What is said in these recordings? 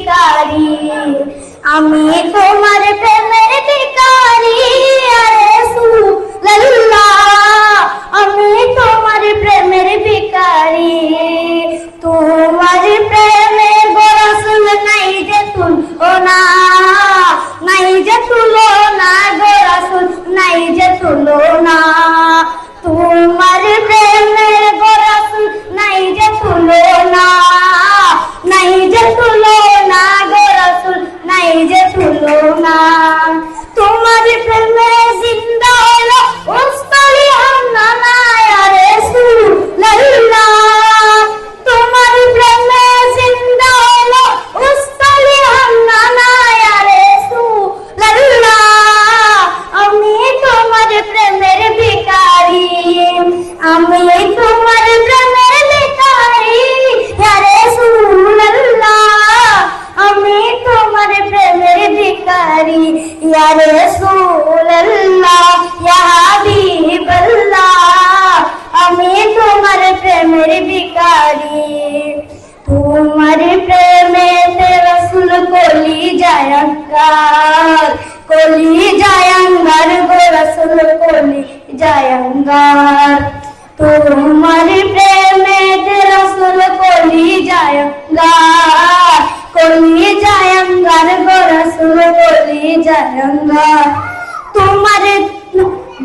ভিখারি, আমি তোমার প্রেমের ভিখারি ইয়া রাসূলুল্লাহ, আমি তোমার প্রেমের ভিখারি। তোমার প্রেমে গো রাসূল নাই যে তুলনা, নাই যে তুলনা গো রাসূল, নাই যে তুলনা। তোমার প্রেমের গো রাসূল নাই যে তুলনা, নাই যে তুলনা গো রাসূল, নাই যে তুলনা। তোমার প্রেমে জিন্দা হলো উস্তলি হান্নানা ইয়া রাসূলুল্লাহ, তোমার প্রেমে জিন্দা হলো উস্তলি হান্নানা ইয়া রাসূলুল্লাহ, আমি তোমার প্রেমের ভিখারি, আমি তোমার প্রেমের ভিখারি ইয়া রাসূলুল্লাহ, আমি তোমার প্রেমের ভিখারি ইয়া রাসূলুল্লাহ, ইয়া হাবিবাল্লাহ, আমি তোমার প্রেমের ভিখারি। তোমার প্রেমেতে রাসূল কলি জায়াঙ্গার, কলি জায়াঙ্গার গো রাসূল কলি জায়াঙ্গার। তোমার প্রেমেতে রাসূল কলি জায়াঙ্গার, কলি জায়াঙ্গার গো রাসূল কলি জায়াঙ্গার। তোমার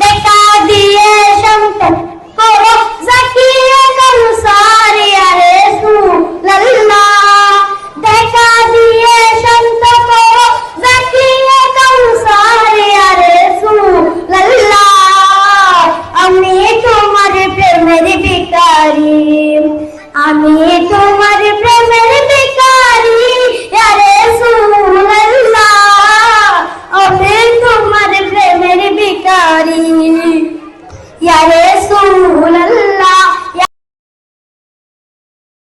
দেখা দিয়ে সন্তান করো জাকিয়া কাউসার ইয়া রাসূলুল্লাহ,